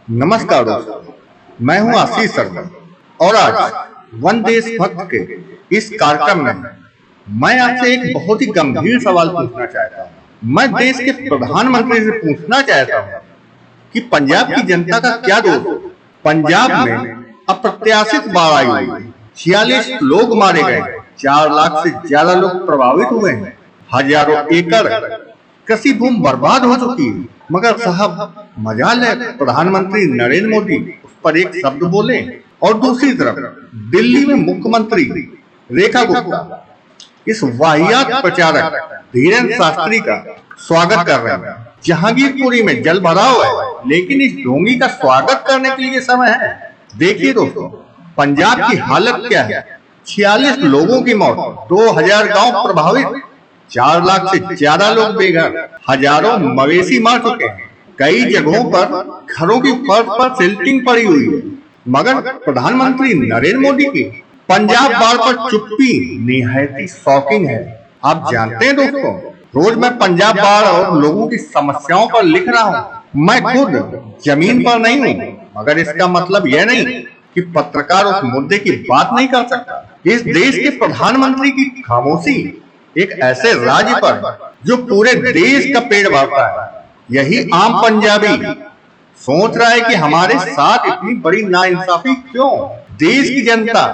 नमस्कार दोस्तों, मैं हूं आशीष शर्मा और आज वन देशभक्त के इस कार्यक्रम में मैं आपसे एक बहुत ही गंभीर सवाल पूछना चाहता हूं। मैं देश के प्रधानमंत्री से पूछना चाहता हूं कि पंजाब की जनता का क्या दोष है। पंजाब में अप्रत्याशित बाढ़ आई हुई, 46 लोग मारे गए, 4 लाख से ज्यादा लोग प्रभावित हुए हैं, हजारों एकड़ कृषि भूमि बर्बाद हो चुकी है। मगर साहब मजाल है, प्रधानमंत्री नरेंद्र मोदी उस पर एक शब्द बोले और दूसरी तरफ दिल्ली में मुख्यमंत्री रेखा गुप्ता इस वाहियात प्रचारक धीरेन्द्र शास्त्री का स्वागत कर रहे हैं। जहांगीरपुरी में जल भराव है, लेकिन इस ढोंगी का स्वागत करने के लिए समय है। देखिए दोस्तों, पंजाब की हालत क्या है। 46 लोगों की मौत, 2000 गांव प्रभावित, 4 लाख से ज्यादा लोग बेघर, हजारों मवेशी मर चुके हैं, कई जगहों पर घरों की फर्श पर सिल्टिंग पड़ी हुई है। मगर प्रधानमंत्री नरेंद्र मोदी की पंजाब बाढ़ पर चुप्पी निहायत ही शॉकिंग है। आप जानते हैं दोस्तों, रोज मैं पंजाब बाढ़ और लोगों की समस्याओं पर लिख रहा हूँ। मैं खुद जमीन पर नहीं हूँ, मगर इसका मतलब यह नहीं कि पत्रकार उस मुद्दे की बात नहीं कर सकता। इस देश के प्रधानमंत्री की खामोशी एक ऐसे राज्य पर जो पूरे देश का पेट भरता है, यही आम पंजाबी सोच रहा है कि हमारे साथ इतनी बड़ी नाइंसाफी क्यों। देश की जनता,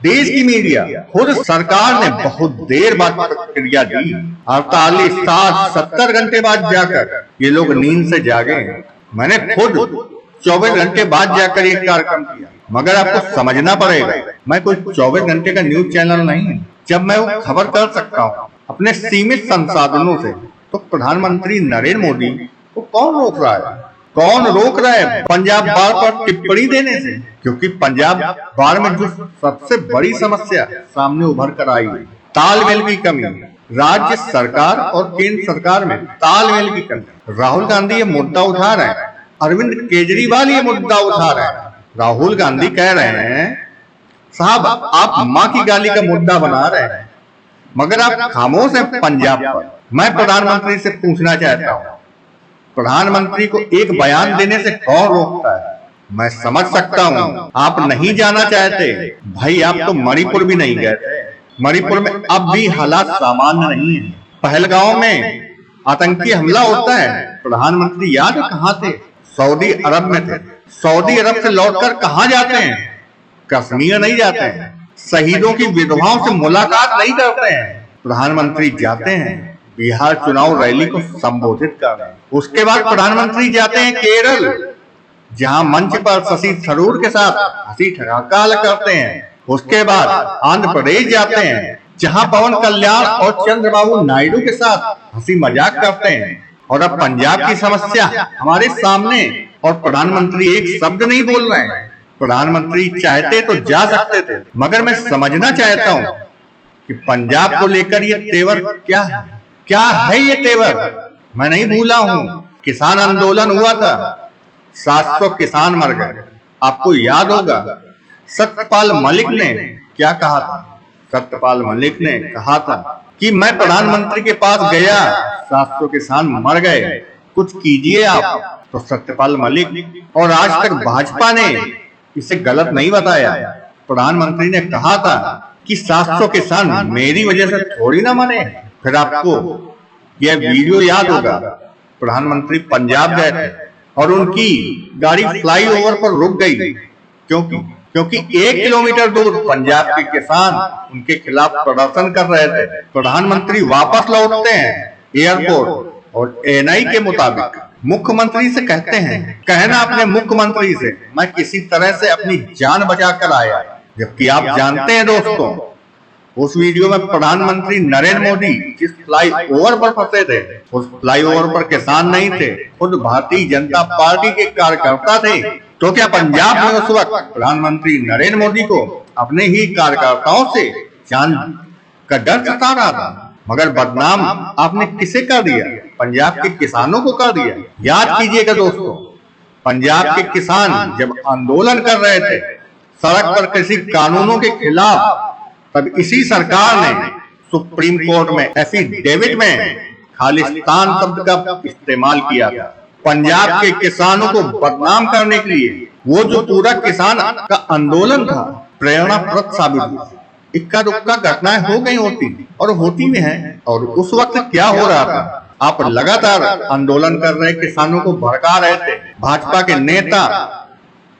देश की मीडिया, खुद सरकार ने बहुत देर बाद प्रतिक्रिया दी। 48, 60, 70 घंटे बाद जाकर ये लोग नींद से जागे। मैंने खुद 24 घंटे बाद जाकर एक कार्यक्रम किया। मगर आपको समझना पड़ेगा, मैं कोई 24 घंटे का न्यूज चैनल नहीं। जब मैं वो खबर कर सकता हूँ अपने सीमित संसाधनों से, तो प्रधानमंत्री नरेंद्र मोदी को कौन रोक रहा है? कौन रोक रहा है पंजाब बाढ़ पर टिप्पणी देने से? क्योंकि पंजाब बाढ़ में जो सबसे बड़ी समस्या सामने उभर कर आई है, तालमेल की कमी, राज्य सरकार और केंद्र सरकार में तालमेल की कमी। राहुल गांधी ये मुद्दा उठा रहे हैं, अरविंद केजरीवाल ये मुद्दा उठा रहे हैं। राहुल गांधी कह रहे हैं, साहब आप माँ की गाली का मुद्दा बना रहे हैं, मगर आप खामोश हैं पंजाब पर। मैं प्रधानमंत्री से पूछना चाहता हूँ, प्रधानमंत्री को एक बयान देने से कौन रोकता है? मैं समझ सकता हूँ आप नहीं जाना चाहते, भाई आप तो मणिपुर भी नहीं गए थे। मणिपुर में अब भी हालात सामान्य नहीं है। पहलगांव में आतंकी हमला होता है, प्रधानमंत्री याद है कहाँ थे? सऊदी अरब में थे। सऊदी अरब से लौटकर कहाँ जाते हैं? कश्मीर नहीं जाते हैं। शहीदों की विधवाओं से मुलाकात नहीं करते हैं। प्रधानमंत्री जाते हैं बिहार चुनाव रैली को संबोधित कर रहे हैं। उसके बाद प्रधानमंत्री जाते हैं केरल, जहां मंच पर शशि थरूर के साथ हंसी ठहाका करते हैं। उसके बाद आंध्र प्रदेश जाते हैं, जहां पवन कल्याण और चंद्रबाबू नायडू के साथ हंसी मजाक करते हैं। और अब पंजाब की समस्या हमारे सामने और प्रधानमंत्री एक शब्द नहीं बोल रहे हैं। प्रधानमंत्री चाहते तो जा सकते थे, मगर मैं समझना चाहता हूँ कि पंजाब को लेकर ये तेवर क्या है? क्या है ये तेवर? मैं नहीं भूला हूँ, किसान आंदोलन हुआ था, 700 किसान मर गए। आपको याद होगा सत्यपाल मलिक ने क्या कहा था? सत्यपाल मलिक ने कहा था कि मैं प्रधानमंत्री के पास गया, 700 किसान मर गए, कुछ कीजिए आप। तो सत्यपाल मलिक और आज तक भाजपा ने इसे गलत नहीं बताया। प्रधानमंत्री ने कहा था कि 700 किसान मेरी वजह से थोड़ी ना मरे। फिर आपको यह वीडियो याद होगा, प्रधानमंत्री पंजाब गए थे और उनकी गाड़ी फ्लाईओवर पर रुक गई। क्योंकि 1 किलोमीटर दूर पंजाब के किसान उनके खिलाफ प्रदर्शन कर रहे थे। प्रधानमंत्री वापस लौटते हैं एयरपोर्ट और एएनआई के मुताबिक मुख्यमंत्री से कहते हैं, कहना अपने मुख्यमंत्री से, मैं किसी तरह से अपनी जान बचाकर आया। जबकि आप जानते हैं दोस्तों, उस वीडियो में प्रधानमंत्री नरेंद्र मोदी जिस फ्लाईओवर पर फंसे थे, उस फ्लाईओवर पर किसान नहीं थे, खुद भारतीय जनता पार्टी के कार्यकर्ता थे। तो क्या पंजाब में उस वक्त प्रधानमंत्री नरेंद्र मोदी को अपने ही कार्यकर्ताओं से जान का डर सता रहा था? मगर बदनाम आपने किसे कर दिया? पंजाब के किसानों को कर दिया। याद कीजिएगा दोस्तों, पंजाब के किसान जब आंदोलन कर रहे थे सड़क पर कृषि कानूनों के खिलाफ, तब इसी सरकार ने सुप्रीम कोर्ट में एफिडेविट में खालिस्तान शब्द का इस्तेमाल किया था। पंजाब के किसानों को बदनाम करने के लिए वो जो पूरा किसान का आंदोलन था प्रेरणाप्रद साबित हुआ। इक्का दुक्का घटनाएं हो गई होती और होती भी हैं। और उस वक्त क्या हो रहा था, आप लगातार आंदोलन कर रहे किसानों को भड़का रहे थे। भाजपा के नेता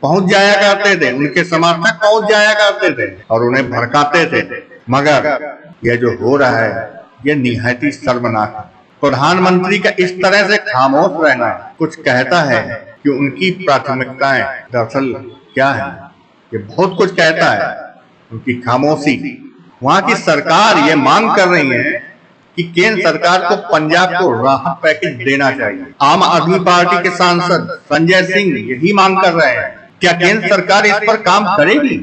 पहुंच जाया करते थे, उनके समर्थक पहुंच जाया करते थे और उन्हें भड़काते थे। मगर यह जो हो रहा है यह निहायती शर्मनाक है। प्रधानमंत्री का इस तरह से खामोश रहना कुछ कहता है कि उनकी प्राथमिकताएं दरअसल क्या है। ये बहुत कुछ कहता है। उनकी खामोशी, वहां की सरकार ये मांग कर रही है कि केंद्र सरकार को पंजाब को राहत पैकेज देना चाहिए। आम आदमी पार्टी के सांसद संजय सिंह यही मांग कर रहे हैं। क्या केंद्र सरकार इस पर काम करेगी?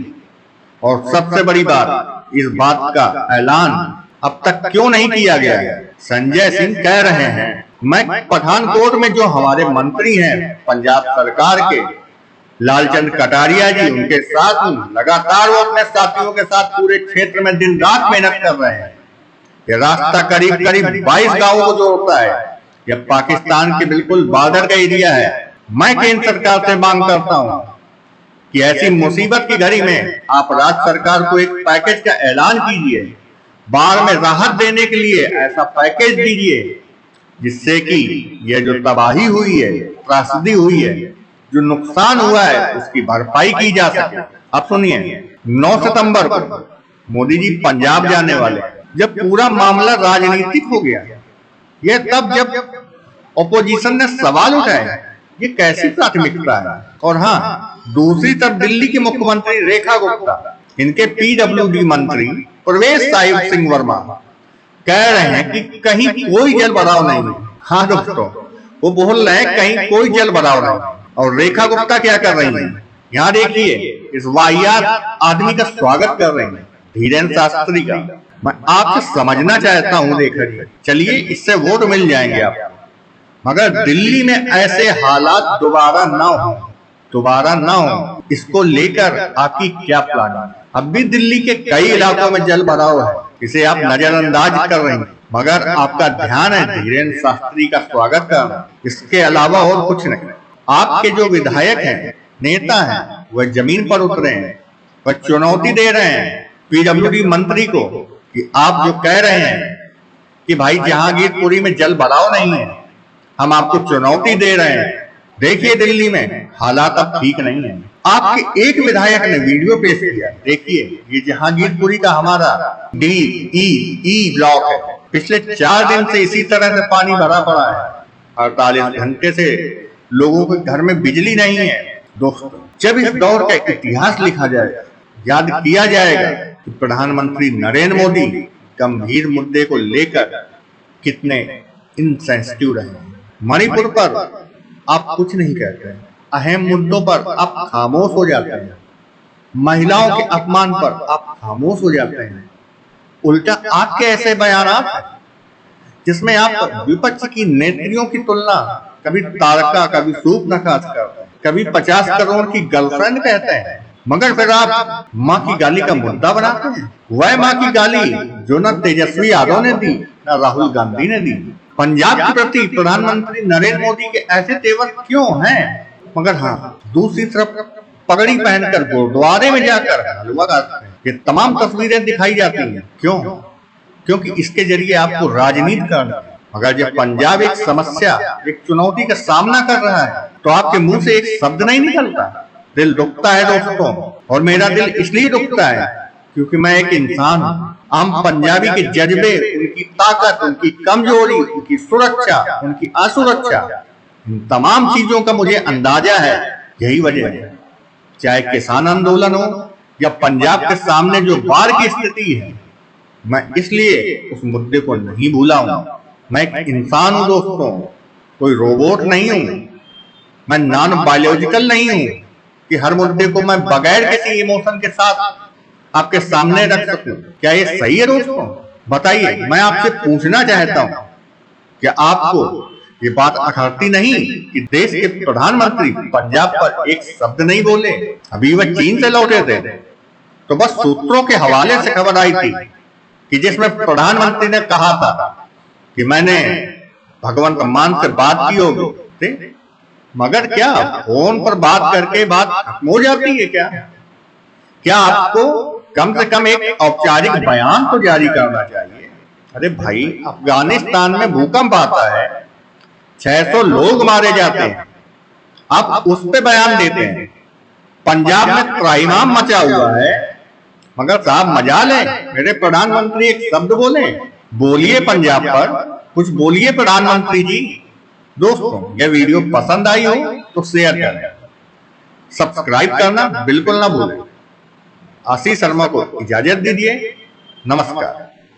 और सबसे बड़ी बात, इस बात का ऐलान अब तक क्यों नहीं किया गया है? संजय सिंह कह रहे हैं, मैं पठानकोट में जो हमारे मंत्री हैं पंजाब सरकार के, लालचंद कटारिया जी, उनके साथ लगातार वो अपने साथियों के साथ पूरे क्षेत्र में दिन रात मेहनत कर रहे हैं। ये रास्ता करीब 22 गांवों को जोड़ता है। यह पाकिस्तान के बिल्कुल बॉर्डर का एरिया है। मैं केंद्र सरकार से मांग करता हूं कि ऐसी मुसीबत की घड़ी में आप राज्य सरकार को एक पैकेज का ऐलान कीजिए। बाढ़ में राहत देने के लिए ऐसा पैकेज दीजिए जिससे कि यह जो तबाही हुई है, त्रासदी हुई है, जो नुकसान हुआ है, उसकी भरपाई की जा सके। अब सुनिए, 9 सितंबर को मोदी जी पंजाब जाने वाले, जब पूरा मामला राजनीतिक हो गया, यह तब जब ऑपोजिशन ने सवाल उठाए ये कैसी प्राथमिकता है। और हाँ, दूसरी तरफ दिल्ली के मुख्यमंत्री रेखा गुप्ता, इनके पीडब्ल्यूडी मंत्री प्रवेश साहिब सिंह वर्मा कह रहे हैं कि कहीं कोई जल भराव नहीं है। हाँ दोस्तों, वो बोल रहे हैं कहीं कोई जल भराव नहीं। और रेखा गुप्ता क्या कर रही हैं? यहाँ देखिए, इस वाहियात आदमी का स्वागत कर रहे हैं, धीरेन्द्र शास्त्री का। मैं आपसे समझना चाहता हूँ रेखा जी, चलिए इससे वोट मिल जाएंगे आपको, मगर दिल्ली में ऐसे हालात दोबारा ना हो, इसको लेकर आपकी क्या प्लान है? अब भी दिल्ली के कई इलाकों में जल भराव है, इसे आप नजरअंदाज कर रहे हैं, मगर आपका ध्यान है धीरेन्द्र शास्त्री का स्वागत करना, इसके अलावा और कुछ नहीं। आपके जो विधायक हैं, नेता हैं, वह जमीन पर उतरे हैं, वह चुनौती दे रहे हैं पीडब्ल्यूडी मंत्री को कि आप जो कह रहे हैं कि भाई जहांगीरपुरी में जल भराव नहीं है, हम आपको चुनौती दे रहे हैं। देखिए दिल्ली में हालात अब ठीक नहीं है। आपके एक विधायक ने वीडियो पेश किया, देखिए ये जहांगीरपुरी का हमारा DE ब्लॉक है। पिछले 4 दिन से इसी तरह से पानी भरा पड़ा है। 48 घंटे से लोगों के घर में बिजली नहीं है। दोस्तों, जब इस दौर का इतिहास लिखा जाएगा, याद किया जाएगा कि प्रधानमंत्री नरेंद्र मोदी गंभीर मुद्दे को लेकर कितने इनसेंसिटिव रहे। मणिपुर पर आप कुछ नहीं कहते हैं, अहम मुद्दों पर आप खामोश हो जाते हैं, महिलाओं के अपमान पर आप खामोश हो जाते हैं। उल्टा आपके ऐसे बयानात हैं जिसमें आप विपक्ष की नेत्रियों की तुलना कभी तारका, कभी सूपनखास करते हैं, कभी 50 करोड़ की गर्लफ्रेंड कहते हैं, मगर फिर आप माँ की गाली का मुद्दा बनाते हैं। वह माँ की गाली जो न तेजस्वी यादव ने दी, न राहुल गांधी ने दी। पंजाब के प्रति प्रधानमंत्री नरेंद्र मोदी के ऐसे तेवर क्यों हैं? मगर हाँ, दूसरी तरफ पगड़ी पहनकर गुरुद्वारे में जाकर हलवा खाते हैं, ये तमाम तस्वीरें दिखाई जाती हैं। क्यों? क्योंकि इसके जरिए आपको राजनीति करना है। मगर जब पंजाब एक समस्या, एक चुनौती का सामना कर रहा है, तो आपके मुंह से एक शब्द नहीं निकलता। दिल दुखता है दोस्तों, और मेरा दिल इसलिए दुखता है क्योंकि मैं एक इंसान हूँ। आम पंजाबी के जज्बे, उनकी ताकत, उनकी कमजोरी, उनकी सुरक्षा, उनकी असुरक्षा, इन तमाम चीजों का मुझे अंदाजा है। यही वजह है, चाहे किसान आंदोलन हो या पंजाब के सामने जो बाढ़ की स्थिति है, मैं इसलिए उस मुद्दे को नहीं भूला हूं। मैं एक इंसान हूं दोस्तों, कोई रोबोट नहीं हूं। मैं नॉन बायोलॉजिकल नहीं हूं कि हर मुद्दे को मैं बगैर किसी इमोशन के साथ आपके सामने रख सकूं। क्या ये सही है दोस्तों? बताइए। मैं आपसे पूछना चाहता हूं, क्या आपको ये बात अखरती नहीं कि देश के प्रधानमंत्री पंजाब पर एक शब्द नहीं बोले? अभी वह चीन से लौटे थे, तो बस सूत्रों के हवाले से खबर आई थी कि जिसमें प्रधानमंत्री ने कहा था कि मैंने भगवंत मान से बात की होगी, मगर क्या फोन पर बात करके बात खत्म हो जाती है क्या आपको कम से कम एक औपचारिक बयान तो जारी करना चाहिए। अरे भाई, अफगानिस्तान में भूकंप आता है, 600 लोग मारे जाते हैं, आप उस पे बयान देते हैं। पंजाब में त्राहिमाम मचा हुआ है, मगर साहब मजाल है, मेरे प्रधानमंत्री एक शब्द बोलिए पंजाब पर, कुछ बोलिए प्रधानमंत्री जी। दोस्तों, यह वीडियो पसंद आई हो तो शेयर करें, सब्सक्राइब करना बिल्कुल ना भूलें। आशीष शर्मा को इजाजत दीजिए। नमस्कार।